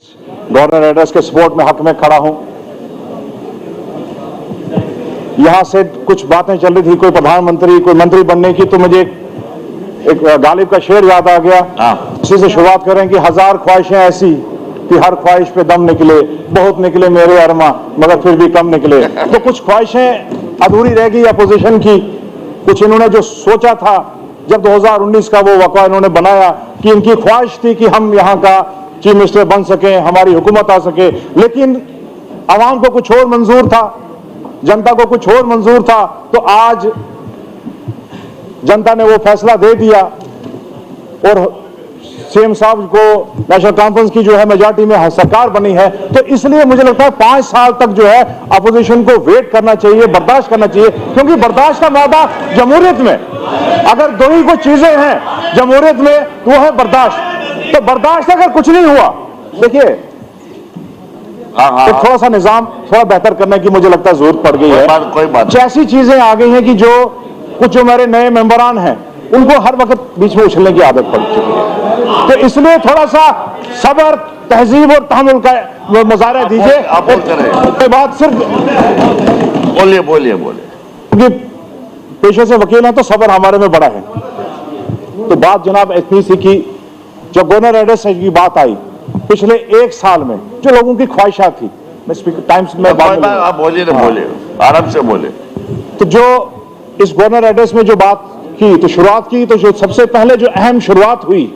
Governor address के support में हक में खड़ा हूं। यहां से कुछ बातें चल रही थी, कोई प्रधानमंत्री कोई मंत्री बनने की, तो मुझे एक गालिब का शेर याद आ गया। इसी से शुरुआत करें कि हजार ख्वाहिशें ऐसी कि हर ख्वाहिश पे दम निकले, बहुत निकले मेरे अरमा मगर फिर भी कम निकले। तो कुछ ख्वाहिशें अधूरी रह गई अपोजिशन की। कुछ इन्होंने जो सोचा था जब 2019 का वो वक़्वा इन्होंने बनाया कि इनकी ख्वाहिश थी कि हम यहाँ का चीफ मिनिस्टर बन सकें, हमारी हुकूमत आ सके, लेकिन आवाम को कुछ और मंजूर था, जनता को कुछ और मंजूर था। तो आज जनता ने वो फैसला दे दिया और सीएम साहब को नेशनल कॉन्फ्रेंस की जो है मेजॉरिटी में सरकार बनी है। तो इसलिए मुझे लगता है 5 साल तक जो है अपोजिशन को वेट करना चाहिए, बर्दाश्त करना चाहिए, क्योंकि बर्दाश्त का वादा जमहूरियत में अगर दो ही कुछ चीजें हैं जमहूरियत में तो वो है बर्दाश्त। तो बर्दाश्त अगर कुछ नहीं हुआ, देखिए तो थोड़ा सा निजाम थोड़ा बेहतर करने की मुझे लगता है जरूरत पड़ गई है। कोई बात ऐसी चीजें आ गई हैं कि जो कुछ जो मेरे नए मेंबरान हैं उनको हर वक्त बीच में उछलने की आदत पड़ चुकी है। तो इसलिए थोड़ा सा सब्र, तहजीब और तहम्मुल का मुजाहरा दीजिए। उसके बाद सिर्फ बोलिए क्योंकि पेशे से वकील हैं तो सब्र हमारे में बड़ा है। तो बात जनाब इतनी सी कि जब गवर्नर एड्रेस की बात आई पिछले 1 साल में जो लोगों की ख्वाहिशात थी, मैं स्पीकर टाइम्स में आप बोलिए आराम से बोले। तो जो इस गवर्नर एड्रेस में जो बात की तो शुरुआत की, तो जो सबसे पहले जो अहम शुरुआत हुई,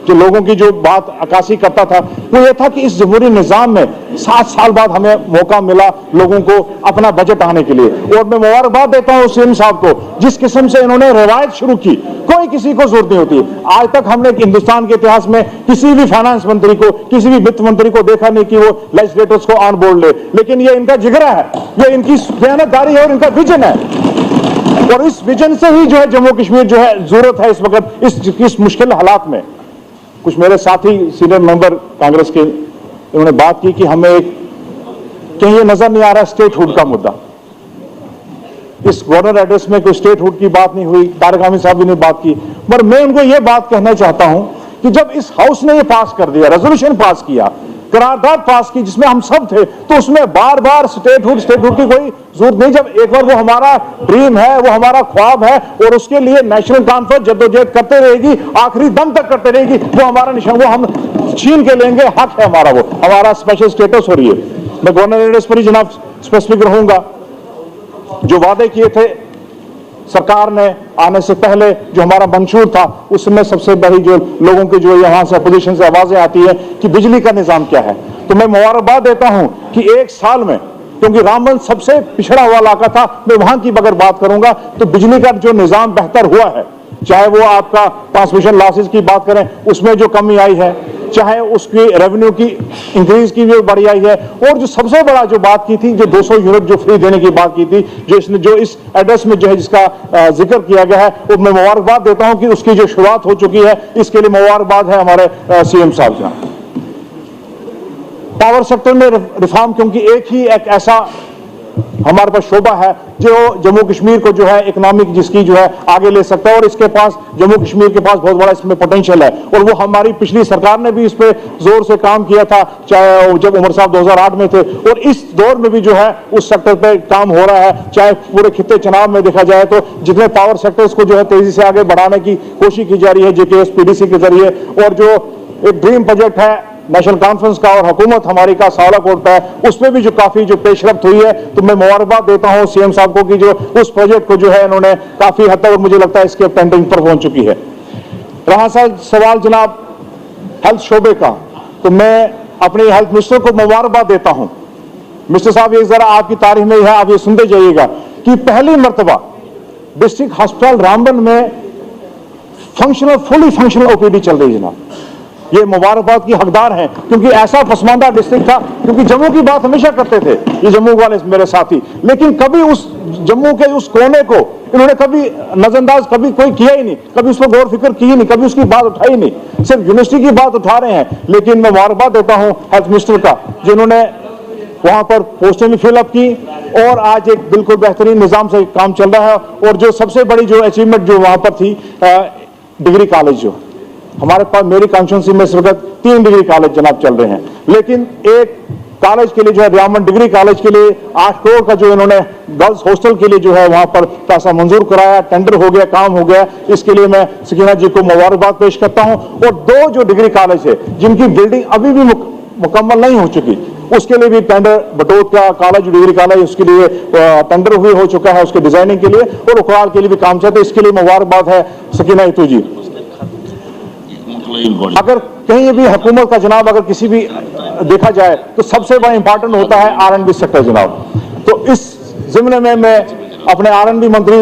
जो लोगों की जो बात अक्कासी करता था वो ये था कि इस जमहूरी निजाम में 7 साल बाद हमें मौका मिला लोगों को अपना बजट आने के लिए। और मैं मुबारकबाद देता हूं सीएम साहब को, जिस किस्म से इन्होंने रिवायत शुरू की, कोई किसी को जरूरत नहीं होती। आज तक हमने हिंदुस्तान के इतिहास में किसी भी फाइनेंस मंत्री को, किसी भी वित्त मंत्री को देखा नहीं कि वो लेजिस्लेटर्स को ऑन बोर्ड ले, लेकिन ये इनका जिगरा है, ये इनकी मेहनतदारी है और इनका विजन है। और इस विजन से ही जो है जम्मू कश्मीर जो है जरूरत है इस वक्त इस मुश्किल हालात में। कुछ मेरे साथी सीनियर मेंबर कांग्रेस के उन्होंने बात की कि हमें कहीं ये नजर नहीं आ रहा स्टेटहुड का मुद्दा। इस गवर्नर एड्रेस में कोई स्टेटहुड की बात नहीं हुई, तारिक आमिर साहब भी ने बात की। पर मैं उनको ये बात कहना चाहता हूं कि जब इस हाउस ने ये पास कर दिया, रेजोल्यूशन पास किया, करारदाद पास की जिसमें हम सब थे, तो उसमें बार बार स्टेटहुड की कोई जरूरत नहीं। जब एक बार वो हमारा ड्रीम है, वो हमारा ख्वाब है और उसके लिए नेशनल कॉन्फ्रेंस जद्दोजहद करते रहेगी, आखिरी दम तक करते रहेगी, वो हमारा निशान, वो हम छीन के लेंगे, हक है हमारा, वो हमारा स्पेशल स्टेटस हो रही है। मैं गवर्नर एड्रेस पर ही जनाब स्पेसिफिक रहूंगा। जो वादे किए थे सरकार ने आने से पहले, जो हमारा मंशूर था, उसमें सबसे बड़ी जो लोगों की जो यहां से अपोजिशन से आवाजें आती है कि बिजली का निजाम क्या है, तो मैं मुबारकबाद देता हूं कि 1 साल में, क्योंकि रामबन सबसे पिछड़ा हुआ इलाका था, मैं वहां की अगर बात करूंगा तो बिजली का जो निजाम बेहतर हुआ है, चाहे वो आपका ट्रांसमिशन लॉसेस की बात करें उसमें जो कमी आई है, चाहे उसकी रेवेन्यू की इंक्रीज की भी बड़ी आई है, और जो सबसे बड़ा जो बात की थी, जो 200 यूनिट जो फ्री देने की बात की थी, जो इस एड्रेस में जो है जिसका जिक्र किया गया है, वो मैं मुबारकबाद देता हूं कि उसकी जो शुरुआत हो चुकी है, इसके लिए मुबारकबाद है हमारे सीएम साहब का। पावर सेक्टर में रिफॉर्म, क्योंकि एक ऐसा हमारे पास शोबा है जो जम्मू कश्मीर को जो है इकोनॉमिक जिसकी जो है आगे ले सकता है, और इसके पास जम्मू कश्मीर के पास बहुत बड़ा इसमें पोटेंशियल है। और वो हमारी पिछली सरकार ने भी इस पे जोर से काम किया था, चाहे जब उमर साहब 2008 में थे, और इस दौर में भी जो है उस सेक्टर पे काम हो रहा है। चाहे पूरे खित्ते चुनाव में देखा जाए तो जितने पावर सेक्टर्स को जो है तेजी से आगे बढ़ाने की कोशिश की जा रही है जेकेएस पीडीसी के जरिए, और जो एक ड्रीम प्रोजेक्ट है नेशनल कॉन्फ्रेंस का और हुकूमत हमारी का सालाकोट पे है, उसमें भी जो काफी जो पेशरफ्त हुई है, तो मैं मुबारकबाद देता हूं सीएम साहब को कि जो उस प्रोजेक्ट को जो है इन्होंने काफी हद तक, और मुझे लगता है इसके टेंडरिंग पर पहुंच चुकी है। रहा सवाल जनाब हेल्थ शोबे का, तो मैं अपने हेल्थ मिनिस्टर को मुबारकबाद देता हूं। मिनिस्टर साहब ये जरा आपकी तारीफ में है, आप ये सुनते जाइएगा कि पहली मरतबा डिस्ट्रिक्ट हॉस्पिटल रामबन में फुली फंक्शनल ओपीडी चल रही है जनाब। ये मुबारकबाद की हकदार हैं, क्योंकि ऐसा पसमानदा डिस्ट्रिक्ट था, क्योंकि जम्मू की बात हमेशा करते थे ये जम्मू वाले मेरे साथी, लेकिन कभी उस जम्मू के उस कोने को इन्होंने कभी नजरअंदाज कभी कोई किया ही नहीं, कभी उस पर गौर फिक्र की ही नहीं, कभी उसकी बात उठाई नहीं, सिर्फ यूनिवर्सिटी की बात उठा रहे हैं। लेकिन मैं मुबारकबाद देता हूं हेल्थ मिनिस्टर का, जिन्होंने वहां पर पोस्टें भी फिलअप की, और आज एक बिल्कुल बेहतरीन निजाम से काम चल रहा है। और जो सबसे बड़ी जो अचीवमेंट जो वहां पर थी, डिग्री कॉलेज जो हमारे पास मेरी कॉन्स्टिट्यूंसी में सिर्फ 3 डिग्री कॉलेज जनाब चल रहे हैं, लेकिन एक कॉलेज के लिए जो है रियामन डिग्री कॉलेज के लिए 8 करोड़ का जो इन्होंने गर्ल्स हॉस्टल के लिए जो है वहां पर पैसा मंजूर कराया, टेंडर हो गया, काम हो गया। इसके लिए मैं सकीना जी को मुबारकबाद पेश करता हूं। और 2 जो डिग्री कॉलेज है जिनकी बिल्डिंग अभी भी मुकम्मल नहीं हो चुकी, उसके लिए भी टेंडर, बटोत का कॉलेज डिग्री कॉलेज, उसके लिए टेंडर हुई हो चुका है उसके डिजाइनिंग के लिए, और उकरार के लिए भी काम चाहते। इसके लिए मुबारकबाद है सकीना इतू जी। अगर कहीं भी हुकूमत का जनाब अगर किसी भी देखा जाए तो सबसे बड़ा इंपॉर्टेंट होता है R&B सेक्टर जनाब। तो इस जिम्मे में मैं अपने R&B मंत्री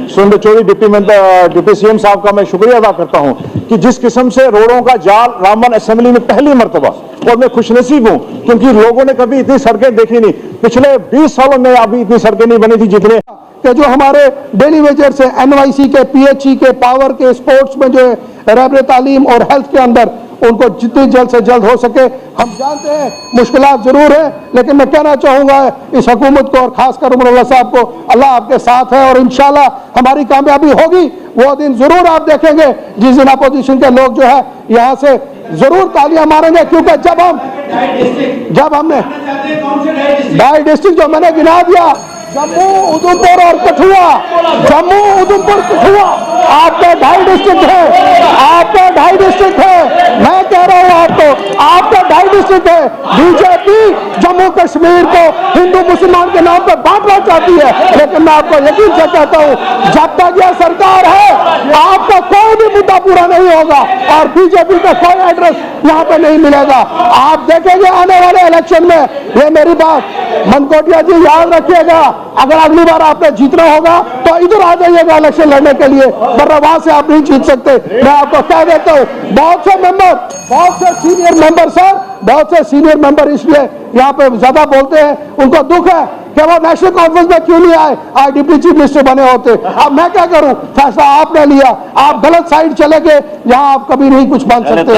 सुरेंद्र चौधरी डिप्टी CM साहब का मैं शुक्रिया अदा करता हूं कि जिस किस्म से रोडों का जाल रामबन असेंबली में पहली मरतबा, और मैं खुशनसीब हूं क्योंकि लोगों ने कभी इतनी सड़कें देखी नहीं, पिछले 20 सालों में अभी इतनी सड़कें नहीं बनी थी जितने कि जो हमारे डेली वेजर्स है, NYC के, PHE के, पावर के, स्पोर्ट्स में जो है रहबर तालीम और हेल्थ के अंदर, उनको जितनी जल्द से जल्द हो सके। हम जानते हैं मुश्किलात जरूर है, लेकिन मैं कहना चाहूंगा इस हुकूमत को और खासकर उमर अल्लाह साहब को, अल्लाह आपके साथ है और इंशाल्लाह हमारी कामयाबी होगी। वो दिन जरूर आप देखेंगे जिस दिन अपोजिशन के लोग जो है यहाँ से जरूर तालियां मारेंगे, क्योंकि जब हमने 2.5 डिस्ट्रिक्ट जो मैंने गिना दिया, जम्मू, उधमपुर और कठुआ, जम्मू, उधमपुर, कठुआ, आपके 2.5 डिस्ट्रिक्ट है, आपके 2.5 डिस्ट्रिक्ट है। मैं कह रहा हूं आपको, आपके 2.5 डिस्ट्रिक्ट है। बीजेपी जम्मू कश्मीर को हिंदू मुसलमान के नाम पर बांटना चाहती है, लेकिन मैं आपको यकीन से कहता हूं जब तक यह सरकार है आपका कोई भी मुद्दा पूरा नहीं होगा और बीजेपी का कोई एड्रेस यहाँ पे नहीं मिलेगा। आप देखेंगे आने वाले इलेक्शन में, ये मेरी बात मनकोटिया जी याद रखिएगा, अगर अगली बार आपने जीतना होगा तो इधर आ जाइएगा इलेक्शन लड़ने के लिए, वरना वहां से आप नहीं जीत सकते। मैं आपको कह देता हूं, बहुत से मेंबर, बहुत से सीनियर मेंबर सर, बहुत से सीनियर मेंबर इसलिए यहाँ पे ज्यादा बोलते हैं, उनको दुख है कि वो नेशनल कॉन्फ्रेंस में क्यों नहीं आए, आज डिप्टी चीफ मिनिस्टर बने होते। अब मैं क्या करूं, फैसला आपने लिया, आप गलत साइड चले गए जहां आप कभी नहीं कुछ बन सकते हो।